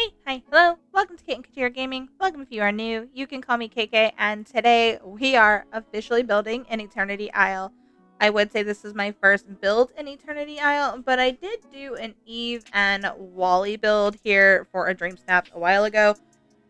Hey, hi, hello, welcome to Kate and Katir Gaming. Welcome if you are new. You can call me KK, and today we are officially building an Eternity Isle. I would say this is my first build in Eternity Isle, but I did do an Eve and Wally build here for a Dreamsnaps a while ago,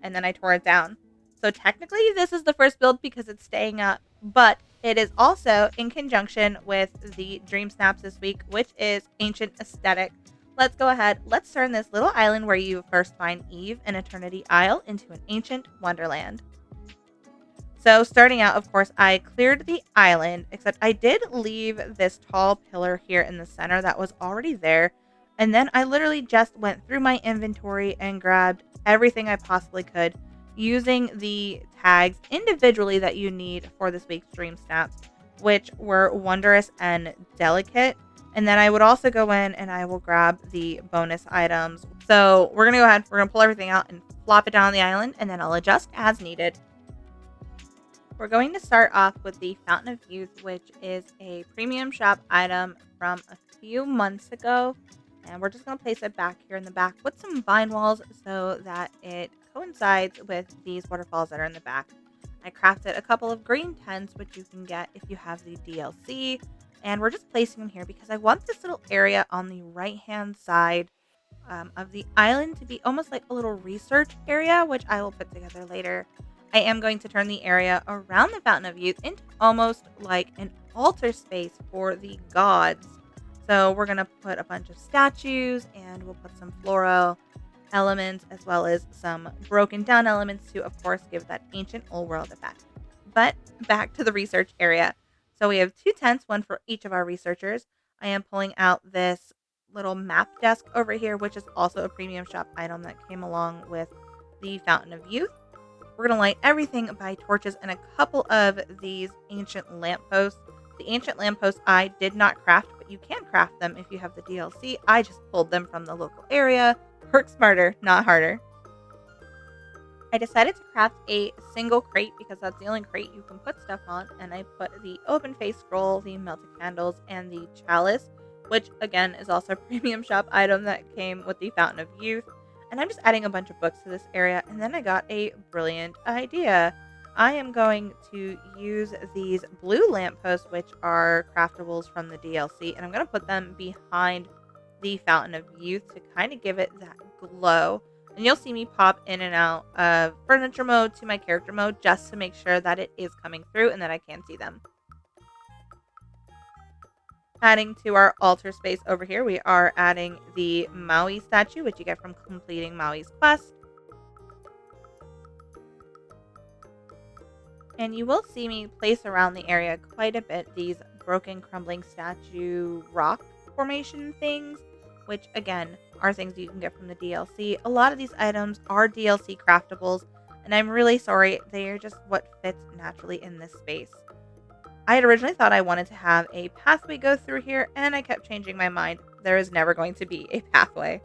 and then I tore it down. So technically, this is the first build because it's staying up, but it is also in conjunction with the Dreamsnaps this week, which is Ancient Aesthetic. Let's go ahead. Let's turn this little island where you first find Eve and Eternity Isle into an ancient wonderland. So starting out, of course, I cleared the island, except I did leave this tall pillar here in the center that was already there. And then I literally just went through my inventory and grabbed everything I possibly could using the tags individually that you need for this week's Dream Snaps, which were Wondrous and Delicate. And then I would also go in and I will grab the bonus items. So we're going to go ahead, we're going to pull everything out and flop it down on the island, and then I'll adjust as needed. We're going to start off with the Fountain of Youth, which is a premium shop item from a few months ago. And we're just going to place it back here in the back with some vine walls so that it coincides with these waterfalls that are in the back. I crafted a couple of green tents, which you can get if you have the DLC. And we're just placing them here because I want this little area on the right-hand side of the island to be almost like a little research area, which I will put together later. I am going to turn the area around the Fountain of Youth into almost like an altar space for the gods. So we're going to put a bunch of statues and we'll put some floral elements as well as some broken down elements to, of course, give that ancient old world effect. But back to the research area. So we have two tents, one for each of our researchers. I am pulling out this little map desk over here, which is also a premium shop item that came along with the Fountain of Youth. We're going to light everything by torches and a couple of these ancient lampposts. The ancient lampposts I did not craft, but you can craft them if you have the DLC. I just pulled them from the local area. Work smarter, not harder. I decided to craft a single crate because that's the only crate you can put stuff on. And I put the open face scroll, the melted candles, and the chalice, which again is also a premium shop item that came with the Fountain of Youth. And I'm just adding a bunch of books to this area. And then I got a brilliant idea. I am going to use these blue lampposts, which are craftables from the DLC. And I'm going to put them behind the Fountain of Youth to kind of give it that glow. And you'll see me pop in and out of furniture mode to my character mode just to make sure that it is coming through and that I can see them. Adding to our altar space over here, we are adding the Maui statue, which you get from completing Maui's quest. And you will see me place around the area quite a bit these broken, crumbling statue rock formation things, which again are things you can get from the DLC. A lot of these items are DLC craftables, and I'm really sorry, they are just what fits naturally in this space. I had originally thought I wanted to have a pathway go through here, and I kept changing my mind. There is never going to be a pathway.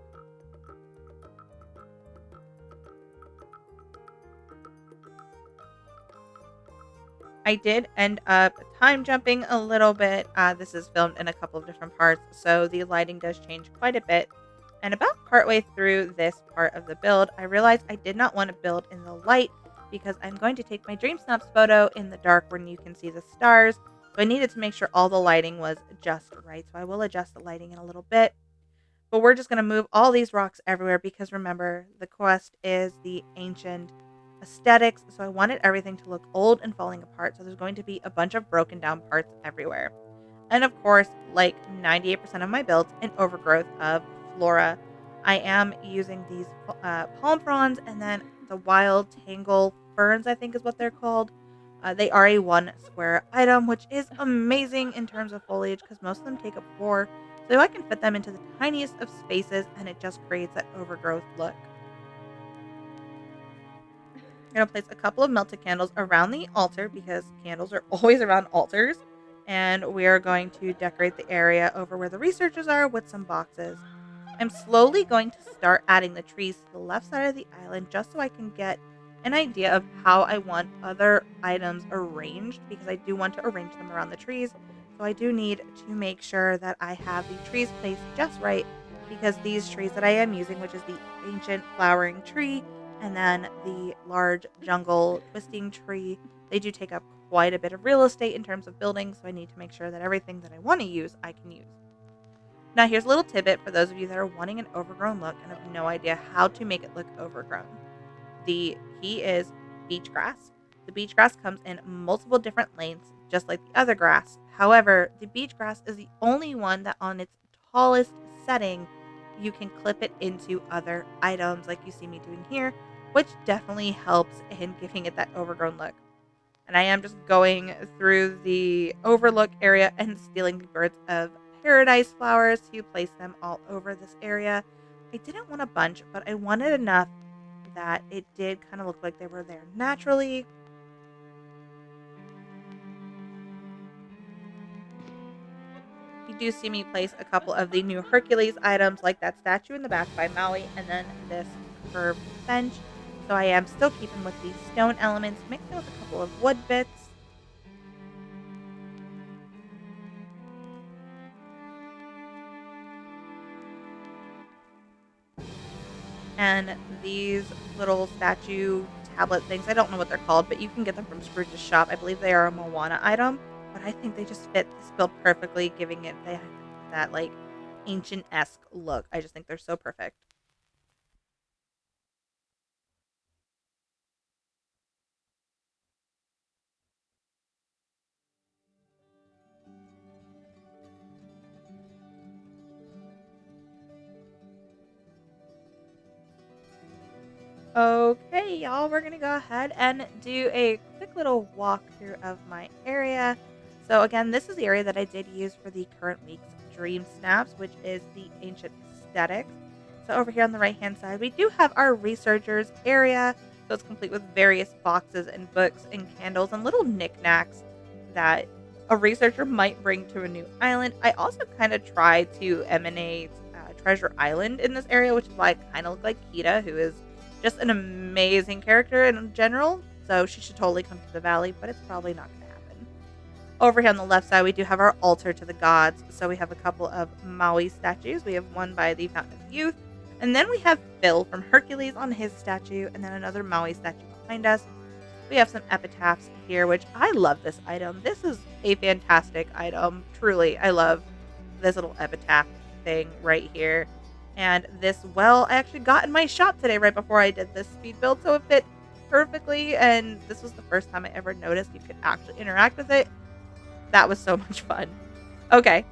I did end up time jumping a little bit. This is filmed in a couple of different parts, so the lighting does change quite a bit. And about partway through this part of the build, I realized I did not want to build in the light because I'm going to take my Dreamsnaps photo in the dark when you can see the stars. So I needed to make sure all the lighting was just right. So I will adjust the lighting in a little bit. But we're just going to move all these rocks everywhere because remember, the quest is the ancient aesthetics. So I wanted everything to look old and falling apart. So there's going to be a bunch of broken down parts everywhere. And of course, like 98% of my builds, an overgrowth of flora. I am using these palm fronds and then the wild tangle ferns, I think is what they're called. They are a 1 square item, which is amazing in terms of foliage because most of them take up 4. So I can fit them into the tiniest of spaces and it just creates that overgrowth look. I'm going to place a couple of melted candles around the altar because candles are always around altars. And we are going to decorate the area over where the researchers are with some boxes. I'm slowly going to start adding the trees to the left side of the island just so I can get an idea of how I want other items arranged because I do want to arrange them around the trees. So I do need to make sure that I have the trees placed just right because these trees that I am using, which is the ancient flowering tree, and then the large jungle twisting tree. They do take up quite a bit of real estate in terms of building, so I need to make sure that everything that I want to use, I can use. Now here's a little tidbit for those of you that are wanting an overgrown look and have no idea how to make it look overgrown. The key is beach grass. The beach grass comes in multiple different lengths, just like the other grass. However, the beach grass is the only one that on its tallest setting, you can clip it into other items like you see me doing here, which definitely helps in giving it that overgrown look. And I am just going through the overlook area and stealing the birds of paradise flowers to place them all over this area. I didn't want a bunch, but I wanted enough that it did kind of look like they were there naturally. You do see me place a couple of the new Hercules items like that statue in the back by Maui and then this curved bench. So I am still keeping with these stone elements, mixing with a couple of wood bits. And these little statue tablet things, I don't know what they're called, but you can get them from Scrooge's shop. I believe they are a Moana item, but I think they just fit this build perfectly, giving it that like ancient-esque look. I just think they're so perfect. Okay, y'all, we're gonna go ahead and do a quick little walkthrough of my area. So again, this is the area that I did use for the current week's Dreamsnaps, which is the ancient aesthetics. So over here on the right hand side, we do have our researchers area. So it's complete with various boxes and books and candles and little knickknacks that a researcher might bring to a new island. I also kind of tried to emanate Treasure Island in this area, which is why I kind of look like Kida, who is just an amazing character in general, so she should totally come to the valley, but it's probably not going to happen. Over here on the left side, we do have our altar to the gods. So we have a couple of Maui statues. We have one by the Fountain of Youth, and then we have Phil from Hercules on his statue, and then another Maui statue behind us. We have some epitaphs here, which I love this item. This is a fantastic item. Truly, I love this little epitaph thing right here. And this well, I actually got in my shop today right before I did this speed build, so it fit perfectly, and this was the first time I ever noticed you could actually interact with it. That was so much fun. Okay,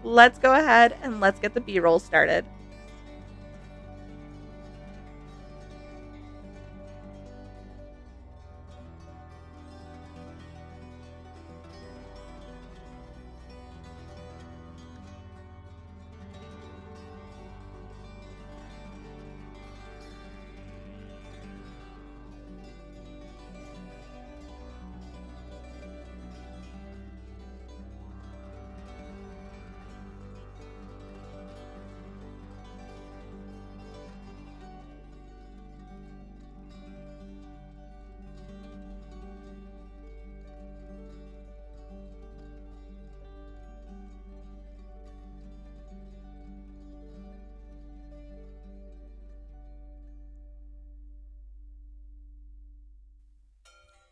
let's go ahead and let's get the B-roll started.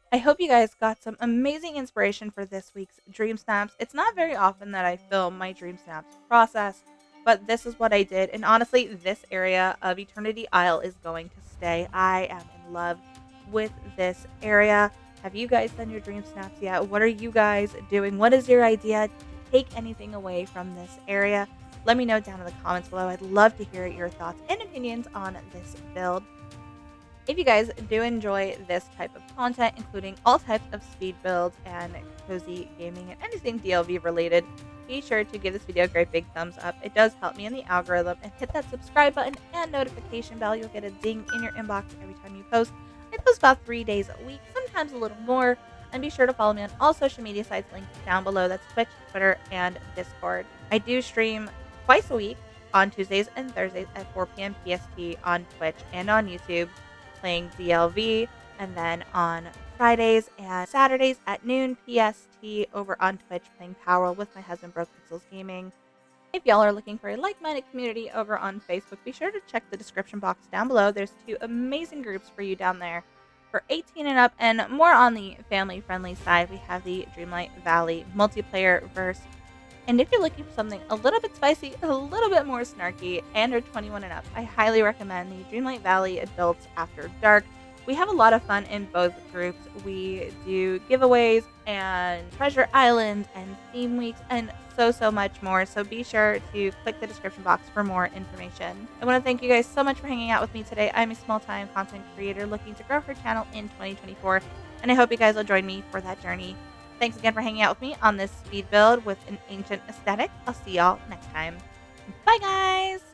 I hope you guys got some amazing inspiration for this week's Dream Snaps. It's not very often that I film my Dream Snaps process, but this is what I did. And honestly, this area of Eternity Isle is going to stay. I am in love with this area. Have you guys done your Dream Snaps yet? What are you guys doing? What is your idea? Take anything away from this area? Let me know down in the comments below. I'd love to hear your thoughts and opinions on this build. If you guys do enjoy this type of content, including all types of speed builds and cozy gaming and anything DLV related, be sure to give this video a great big thumbs up. It does help me in the algorithm, and hit that subscribe button and notification bell. You'll get a ding in your inbox every time you post. I post about 3 days a week, sometimes a little more. And be sure to follow me on all social media sites linked down below. That's Twitch, Twitter, and Discord. I do stream twice a week on Tuesdays and Thursdays at 4 p.m. PST on Twitch and on YouTube, playing DLV, and then on Fridays and Saturdays at noon PST over on Twitch playing Power with my husband Broke Pixels Gaming. If y'all are looking for a like-minded community over on Facebook, be sure to check the description box down below. There's 2 amazing groups for you down there. For 18 and up and more on the family-friendly side, we have the Dreamlight Valley multiplayer verse. And if you're looking for something a little bit spicy, a little bit more snarky, and are 21 and up, I highly recommend the Dreamlight Valley Adults After Dark. We have a lot of fun in both groups. We do giveaways and treasure island and theme weeks and so much more. So be sure to click the description box for more information. I want to thank you guys so much for hanging out with me today. I'm a small-time content creator looking to grow her channel in 2024, and I hope you guys will join me for that journey. Thanks again for hanging out with me on this speed build with an ancient aesthetic. I'll see y'all next time. Bye, guys!